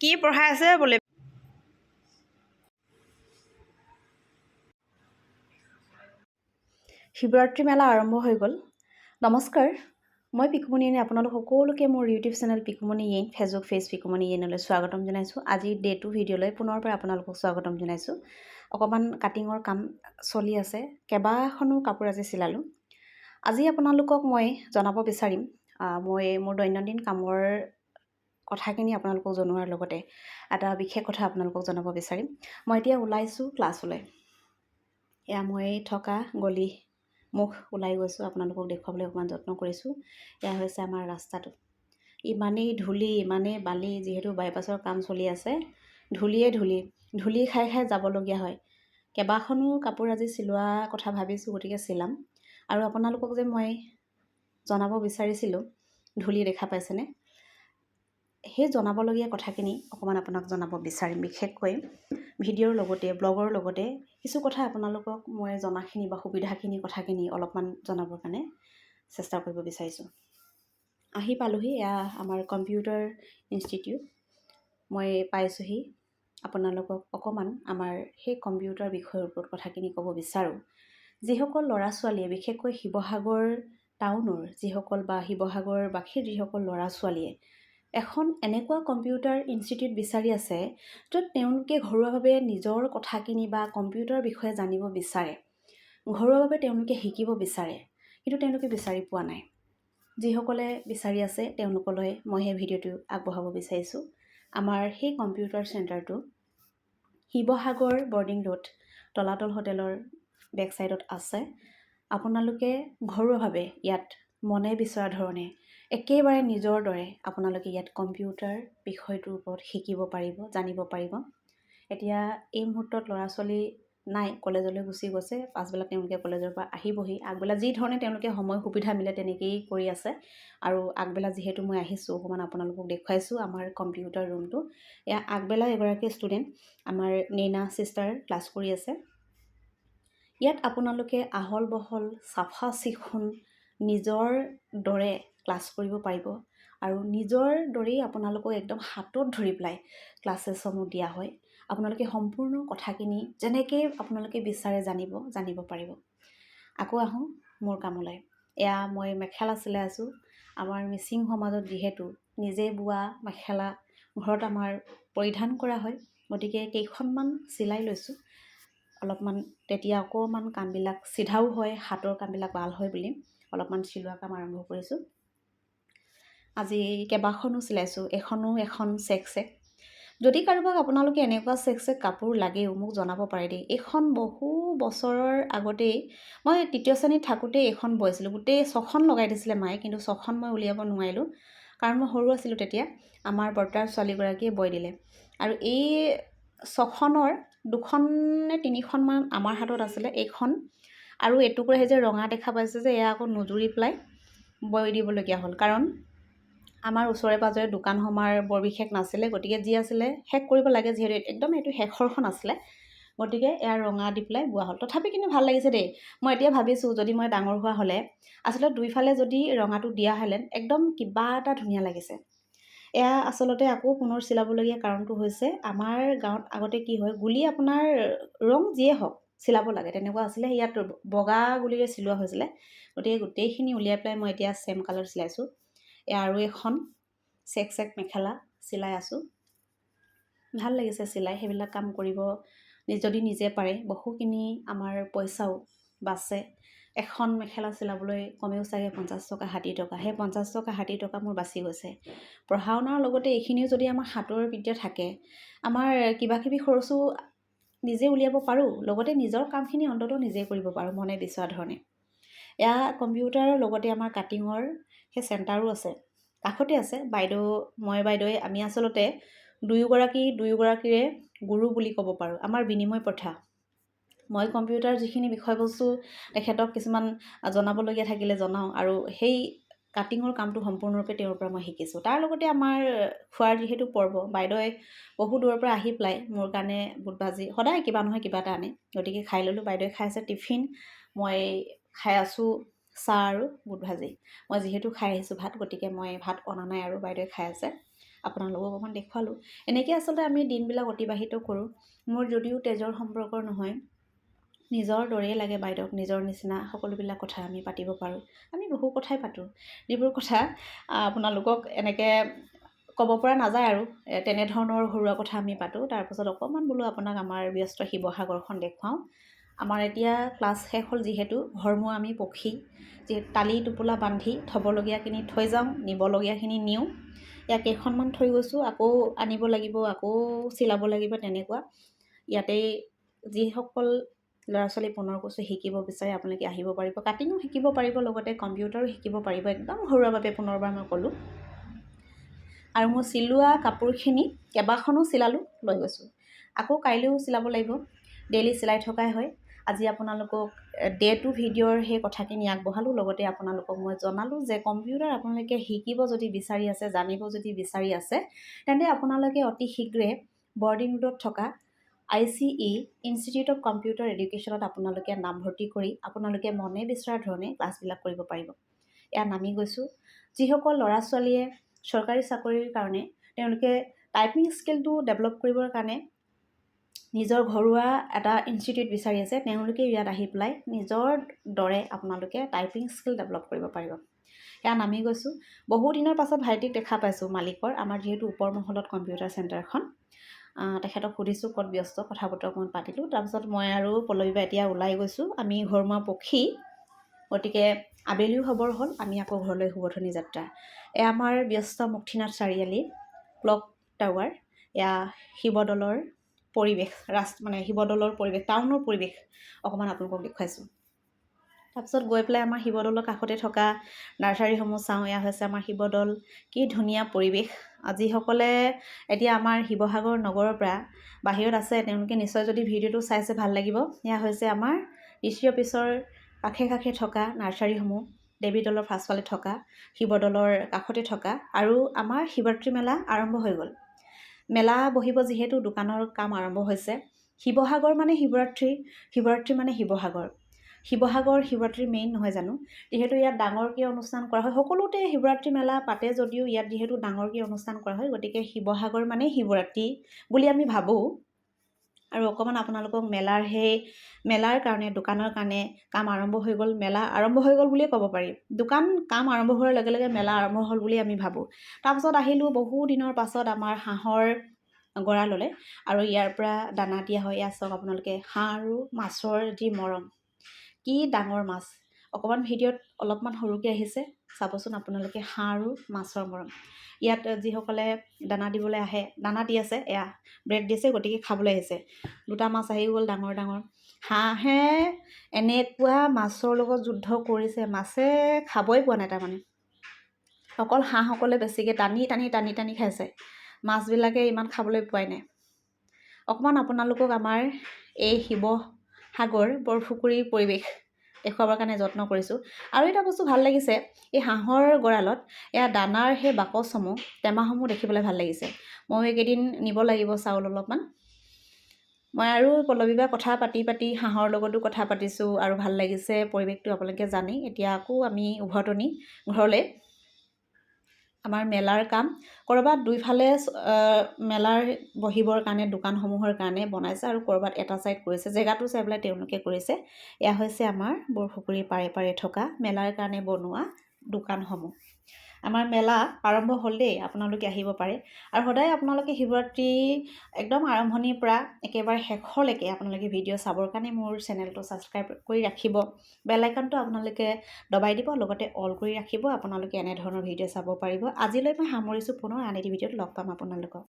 কি পঢ়াই আছে বোলে? শিৱৰাত্ৰি মেলা আৰম্ভ হৈ গ'ল। নমস্কাৰ, মই পিকুমণি ইয়েনে আপোনালোক সকলোকে মোৰ ইউটিউব চেনেল পিকুমণি ইয়েন, ফেচবুক পেজ পিকুমণি ইয়েনলৈ স্বাগতম জনাইছোঁ। আজি ডে 2 ভিডিঅ'লৈ পুনৰ পৰা আপোনালোকক স্বাগতম জনাইছোঁ। অকণমান কাটিঙৰ কাম চলি আছে, কেইবাখনো কাপোৰ আজি চিলালোঁ। আজি আপোনালোকক মই জনাব বিচাৰিম, মই মোৰ দৈনন্দিন কামৰ কথাখিনি আপোনালোকক জনোৱাৰ লগতে এটা বিশেষ কথা আপোনালোকক জনাব বিচাৰিম। মই এতিয়া ওলাইছোঁ ক্লাছলৈ। এয়া মই থকা গলি মুখ ওলাই গৈছোঁ, আপোনালোকক দেখুৱাবলৈ অকণমান যত্ন কৰিছোঁ। এয়া হৈছে আমাৰ ৰাস্তাটো। ইমানেই ধূলি, ইমানেই বালি, যিহেতু বাইপাছৰ কাম চলি আছে, ধূলি খাই খাই যাবলগীয়া হয়। কেইবাখনো কাপোৰ আজি চিলোৱা কথা ভাবিছোঁ, গতিকে চিলাম। আৰু আপোনালোকক যে মই জনাব বিচাৰিছিলোঁ, ধূলি দেখা পাইছেনে? সেই জনাবলগীয়া কথাখিনি অকণমান আপোনাক জনাব বিচাৰিম। বিশেষকৈ ভিডিঅ'ৰ লগতে ব্লগৰ লগতে কিছু কথা আপোনালোকক মই জনাখিনি বা সুবিধাখিনি কথাখিনি অলপমান জনাবৰ কাৰণে চেষ্টা কৰিব বিচাৰিছোঁ। আহি পালোহি, এয়া আমাৰ কম্পিউটাৰ ইনষ্টিটিউট। মই পাইছোঁহি। আপোনালোকক অকণমান আমাৰ সেই কম্পিউটাৰ বিষয়ৰ ওপৰত কথাখিনি ক'ব বিচাৰোঁ। যিসকল ল'ৰা ছোৱালীয়ে, বিশেষকৈ শিৱসাগৰ টাউনৰ যিসকল বা শিৱসাগৰবাসীৰ যিসকল ল'ৰা ছোৱালীয়ে এখন এনেকুৱা কম্পিউটাৰ ইনষ্টিটিউট বিচাৰি আছে, য'ত তেওঁলোকে ঘৰুৱাভাৱে নিজৰ কথাখিনি বা কম্পিউটাৰৰ বিষয়ে জানিব বিচাৰে, ঘৰুৱাভাৱে তেওঁলোকে শিকিব বিচাৰে, কিন্তু তেওঁলোকে বিচাৰি পোৱা নাই। যিসকলে বিচাৰি আছে তেওঁলোকলৈ মই সেই ভিডিঅ'টো আগবঢ়াব বিচাৰিছোঁ। আমাৰ সেই কম্পিউটাৰ চেণ্টাৰটো শিৱসাগৰ বৰ্ডিং ৰোড তলাতল হোটেলৰ বেক চাইডত আছে। আপোনালোকে ঘৰুৱাভাৱে ইয়াত মনে বিচৰা ধৰণে একেবাৰে নিজৰ দৰে আপোনালোকে ইয়াত কম্পিউটাৰ বিষয়টোৰ ওপৰত শিকিব পাৰিব, জানিব পাৰিব। এতিয়া এই মুহূৰ্তত ল'ৰা ছোৱালী নাই, কলেজলৈ গুচি গৈছে। পাছবেলা তেওঁলোকে কলেজৰ পৰা আহিবহি। আগবেলা যি ধৰণে তেওঁলোকে সময় সুবিধা মিলে তেনেকেই কৰি আছে। আৰু আগবেলা যিহেতু মই আহিছোঁ, অকণমান আপোনালোকক দেখুৱাইছোঁ আমাৰ কম্পিউটাৰ ৰুমটো। এয়া আগবেলা এগৰাকী ষ্টুডেণ্ট আমাৰ নেইনা ছিষ্টাৰ ক্লাছ কৰি আছে। ইয়াত আপোনালোকে আহল বহল, চাফা চিকুণ, নিজৰ দৰে ক্লাছ কৰিব পাৰিব। আৰু নিজৰ দৰেই আপোনালোকক একদম হাতত ধৰি পেলাই ক্লাছেছসমূহ দিয়া হয়। আপোনালোকে সম্পূৰ্ণ কথাখিনি যেনেকৈ আপোনালোকে বিচাৰে জানিব পাৰিব। আকৌ আহোঁ মোৰ কামলৈ। এয়া মই মেখেলা চিলাই আছোঁ। আমাৰ মিচিং সমাজত যিহেতু নিজে বোৱা মেখেলা ঘৰত আমাৰ পৰিধান কৰা হয়, গতিকে কেইখনমান চিলাই লৈছোঁ অলপমান, তেতিয়া অকণমান কামবিলাক চিধাও হয়, হাতৰ কামবিলাক ভাল হয় বুলি অলপমান চিলোৱা কাম আৰম্ভ কৰিছোঁ। আজি কেইবাখনো চিলাইছোঁ, এখন চেক। যদি কাৰোবাক আপোনালোকে এনেকুৱা চেক কাপোৰ লাগেও মোক জনাব পাৰে দেই। এইখন বহু বছৰৰ আগতেই মই 3য় শ্ৰেণীত থাকোঁতেই এইখন বৈছিলোঁ। গোটেই 6খন লগাই দিছিলে মায়ে, কিন্তু 6খন মই উলিয়াব নোৱাৰিলোঁ, কাৰণ মই সৰু আছিলোঁ তেতিয়া। আমাৰ বৰ্তাৰ ছোৱালীগৰাকীয়ে বৈ দিলে। আৰু এই 6খনৰ 2খন নে 3খনমান আমাৰ হাতত আছিলে। এইখন আৰু এটুকুৰা সেই যে ৰঙা দেখা পাইছে যে, এয়া আকৌ নুজুৰি পেলাই বৈ দিবলগীয়া হ'ল, কাৰণ আমাৰ ওচৰে পাঁজৰে দোকান সমাৰ বৰ বিশেষ নাছিলে। গতিকে যি আছিলে শেষ কৰিব লাগে, যিহেতু একদম এইটো শেষৰখন আছিলে, গতিকে এয়া ৰঙা দি পেলাই বোৱা হ'ল। তথাপি কিন্তু ভাল লাগিছে দেই। মই এতিয়া ভাবিছোঁ, যদি মই ডাঙৰ হোৱা হ'লে আচলতে দুইফালে যদি ৰঙাটো দিয়া হ'লেন একদম কিবা এটা ধুনীয়া লাগিছে। এয়া আচলতে আকৌ পুনৰ চিলাবলগীয়া কাৰণটো হৈছে, আমাৰ গাঁৱত আগতে কি হয়, গুলি আপোনাৰ ৰং যিয়ে হওক চিলাব লাগে তেনেকুৱা আছিলে। ইয়াত বগা গুলিৰে চিলোৱা হৈছিলে, গতিকে গোটেইখিনি উলিয়াই পেলাই মই এতিয়া ছেম কালাৰ চিলাইছোঁ। এয়া আৰু এখন চেক মেখেলা চিলাই আছোঁ। ভাল লাগিছে চিলাই। সেইবিলাক কাম কৰিব যদি নিজে পাৰে বহুখিনি আমাৰ পইচাও বাচে। এখন মেখেলা চিলাবলৈ কমেও চাগে 50 টকা 60 টকা। সেই 50 টকা 60 টকা মোৰ বাচি গৈছে। পঢ়া শুনাৰ লগতে এইখিনিও যদি আমাৰ হাতৰ বিদ্যা থাকে, আমাৰ কিবাকিবি খৰচো নিজে উলিয়াব পাৰোঁ, লগতে নিজৰ কামখিনি অন্ততঃ নিজে কৰিব পাৰোঁ মনে বিচৰা ধৰণে। এয়া কম্পিউটাৰৰ লগতে আমাৰ কাটিঙৰ সেই চেণ্টাৰো আছে, কাষতে আছে। বাইদেৱে আমি আচলতে দুয়োগৰাকীৰে গুৰু বুলি ক'ব পাৰোঁ। আমাৰ বিনিময় প্ৰথা। মই কম্পিউটাৰ যিখিনি বিষয়বস্তু তেখেতক কিছুমান জনাবলগীয়া থাকিলে জনাওঁ, আৰু সেই কাটিঙৰ কামটো সম্পূৰ্ণৰূপে তেওঁৰ পৰা মই শিকিছোঁ। তাৰ লগতে আমাৰ খোৱাৰ যিহেতু পৰ্ব, বাইদেৱে বহু দূৰৰ পৰা আহি পেলাই মোৰ কাৰণে বুট ভাজি সদায় কিবা নহয় কিবা এটা আনে, গতিকে খাই ল'লোঁ। বাইদেৱে খাই আছে টিফিন, মই খাই আছোঁ চাহ আৰু বুট ভাজি। মই যিহেতু খাই আহিছোঁ ভাত, গতিকে মই ভাত অনা নাই আৰু বাইদেৱে খাই আছে। আপোনালোকক অকণমান দেখুৱালোঁ। এনেকৈ আচলতে আমি দিনবিলাক অতিবাহিত কৰোঁ। মোৰ যদিও তেজৰ সম্পৰ্কৰ নহয়, নিজৰ দৰেই লাগে বাইদেউক, নিজৰ নিচিনা সকলোবিলাক কথা আমি পাতিব পাৰোঁ। আমি বহু কথাই পাতোঁ, যিবোৰ কথা আপোনালোকক এনেকৈ ক'ব পৰা নাযায় আৰু তেনেধৰণৰ ঘৰুৱা কথা আমি পাতোঁ। তাৰপাছত অকণমান বোলো আপোনাক আমাৰ ব্যস্ত শিৱসাগৰখন দেখুৱাওঁ। আমাৰ এতিয়া ক্লাছ শেষ হ'ল, যিহেতু ঘৰমুৱা আমি পক্ষী, যিহেতু টালি টোপোলা বান্ধি থ'বলগীয়াখিনি থৈ যাওঁ, নিবলগীয়াখিনি নিওঁ। ইয়াত কেইখনমান থৈ গৈছোঁ, আকৌ আনিব লাগিব, আকৌ চিলাব লাগিব, তেনেকুৱা। ইয়াতেই যিসকল ল'ৰা ছোৱালী পুনৰ কৈছোঁ শিকিব বিচাৰে আপোনালোকে আহিব পাৰিব, কাটিঙো শিকিব পাৰিব, লগতে কম্পিউটাৰো শিকিব পাৰিব, একদম ঘৰুৱাভাৱে পুনৰবাৰ মই ক'লোঁ। আৰু মোৰ চিলোৱা কাপোৰখিনি কেইবাখনো চিলালোঁ, লৈ গৈছোঁ। আকৌ কাইলৈও চিলাব লাগিব, ডেইলি চিলাই থকাই হয়। আজি আপোনালোকক ডে টু ভিডিঅ'ৰ সেই কথাখিনি আগবঢ়ালোঁ, লগতে আপোনালোকক মই জনালোঁ যে কম্পিউটাৰ আপোনালোকে শিকিব যদি বিচাৰি আছে, জানিব যদি বিচাৰি আছে, তেন্তে আপোনালোকে অতি শীঘ্ৰে বৰ্ডিং ৰোডত থকা ICE ইনষ্টিটিউট অফ কম্পিউটাৰ এডুকেশ্যনত আপোনালোকে নামভৰ্তি কৰি আপোনালোকে মনে বিচৰা ধৰণে ক্লাছবিলাক কৰিব পাৰিব। এয়া নামি গৈছোঁ। যিসকল ল'ৰা ছোৱালীয়ে চৰকাৰী চাকৰিৰ কাৰণে তেওঁলোকে টাইপিং স্কিলটো ডেভেলপ কৰিবৰ কাৰণে নিজৰ ঘৰুৱা এটা ইনষ্টিটিউট বিচাৰি আছে, তেওঁলোকে ইয়াত আহি পেলাই নিজৰ দৰে আপোনালোকে টাইপিং স্কিল ডেভেলপ কৰিব পাৰিব। এয়া নামি গৈছোঁ। বহু দিনৰ পাছত ভাইটিক দেখা পাইছোঁ, মালিকৰ, আমাৰ যিহেতু ওপৰ মহলত কম্পিউটাৰ চেণ্টাৰখন। তেখেতক সুধিছোঁ ক'ত ব্যস্ত, কথা বতৰা অকণমান পাতিলোঁ। তাৰপিছত মই আৰু পল্লৱীবা এতিয়া ওলাই গৈছোঁ। আমি ঘৰমুৱা পক্ষী, গতিকে আবেলিও খবৰ হ'ল, আমি আকৌ ঘৰলৈ শুভধনী যাত্ৰা। এয়া আমাৰ ব্যস্ত মুক্তিনাথ চাৰিআলি ক্লক টাৱাৰ। এয়া শিৱদৌলৰ পৰিৱেশ, শিৱদৌলৰ পৰিৱেশ, টাউনৰ পৰিৱেশ অকণমান আপোনালোকক দেখুৱাইছোঁ। তাৰপিছত গৈ পেলাই আমাৰ শিৱদৌলৰ কাষতে থকা নাৰ্চাৰীসমূহ চাওঁ। এয়া হৈছে আমাৰ শিৱদৌল, কি ধুনীয়া পৰিৱেশ। যিসকলে এতিয়া আমাৰ শিৱসাগৰ নগৰৰ পৰা বাহিৰত আছে, তেওঁলোকে নিশ্চয় যদি ভিডিঅ'টো চাইছে ভাল লাগিব। এয়া হৈছে আমাৰ DC অফিচৰ কাষে কাষে থকা নাৰ্চাৰীসমূহ, দেৱীদৌলৰ পাছফালে থকা, শিৱদৌলৰ কাষতে থকা। আৰু আমাৰ শিৱৰাত্ৰি মেলা আৰম্ভ হৈ গ'ল। মেলা বহিব যিহেতু, দোকানৰ কাম আৰম্ভ হৈছে। শিৱসাগৰ মানে শিৱৰাত্ৰি, শিৱৰাত্ৰি মানে শিৱসাগৰ। শিৱসাগৰ শিৱৰাত্ৰি মেইন নহয় জানো, যিহেতু ইয়াত ডাঙৰকৈ অনুষ্ঠান কৰা হয়। সকলোতে শিৱৰাত্ৰি মেলা পাতে যদিও ইয়াত যিহেতু ডাঙৰকৈ অনুষ্ঠান কৰা হয়, গতিকে শিৱসাগৰ মানে শিৱৰাত্ৰি বুলি আমি ভাবোঁ। আৰু অকণমান আপোনালোকক মেলাৰ কাৰণে, দোকানৰ কাৰণে কাম আৰম্ভ হৈ গ'ল। মেলা আৰম্ভ হৈ গ'ল বুলিয়ে ক'ব পাৰি। দোকান কাম আৰম্ভ হোৱাৰ লগে লগে মেলা আৰম্ভ হ'ল বুলি আমি ভাবোঁ। তাৰপাছত আহিলোঁ বহু দিনৰ পাছত আমাৰ হাঁহৰ গঁৰাললৈ, আৰু ইয়াৰ পৰা দানা দিয়া হয়। এয়া চাওক আপোনালোকে, হাঁহ আৰু মাছৰ যি মৰম, কি ডাঙৰ মাছ। অকণমান ভিডিঅ'ত অলপমান সৰুকৈ আহিছে, চাবচোন আপোনালোকে, হাঁহ আৰু মাছৰ মৰম। ইয়াত যিসকলে দানা দিবলৈ আহে, দানা দি আছে, এয়া ব্ৰেড দিছে, গতিকে খাবলৈ আহিছে। দুটা মাছ আহি গ'ল ডাঙৰ ডাঙৰ। হাঁহে এনেকুৱা মাছৰ লগত যুদ্ধ কৰিছে, মাছে খাবই পোৱা নাই। তাৰমানে অকল হাঁহসকলে বেছিকৈ টানি টানি টানি টানি খাইছে, মাছবিলাকে ইমান খাবলৈ পোৱাই নাই। অকণমান আপোনালোকক আমাৰ এই শিৱসাগৰ বৰপুখুৰীৰ পৰিৱেশ দেখুৱাবৰ কাৰণে যত্ন কৰিছোঁ। আৰু এটা বস্তু ভাল লাগিছে, এই হাঁহৰ গঁৰালত এয়া দানাৰ সেই বাকচসমূহ, টেমাসমূহ দেখিবলৈ ভাল লাগিছে। মই এইকেইদিন নিব লাগিব চাউল অলপমান। মই আৰু পল্লৱীবা কথা পাতি পাতি হাঁহৰ লগতো কথা পাতিছোঁ, আৰু ভাল লাগিছে পৰিৱেশটো আপোনালোকে জানেই। এতিয়া আকৌ আমি উভতনি ঘৰলৈ। আমাৰ মেলাৰ কাম ক'ৰবাত দুইফালে মেলাৰ বহিবৰ কাৰণে দোকানসমূহৰ কাৰণে বনাইছে, আৰু ক'ৰবাত এটা ছাইড কৰিছে, জেগাটো চাই পেলাই তেওঁলোকে কৰিছে। এয়া হৈছে আমাৰ বৰপুখুৰীৰ পাৰে পাৰে থকা মেলাৰ কাৰণে বনোৱা দোকানসমূহ। আমাৰ মেলা আৰম্ভ হ'ল দেই, আপোনালোকে আহিব পাৰে। আৰু সদায় আপোনালোকে শিৱৰাত্ৰি একদম আৰম্ভণিৰ পৰা একেবাৰে শেষলৈকে আপোনালোকে ভিডিঅ' চাবৰ কাৰণে মোৰ চেনেলটো ছাবস্ক্ৰাইব কৰি ৰাখিব, বেল আইকনটো আপোনালোকে দবাই দিব, লগতে অল কৰি ৰাখিব। আপোনালোকে এনেধৰণৰ ভিডিঅ' চাব পাৰিব। আজিলৈ মই সামৰিছোঁ, পুনৰ আন এটি ভিডিঅ'ত লগ পাম আপোনালোকক।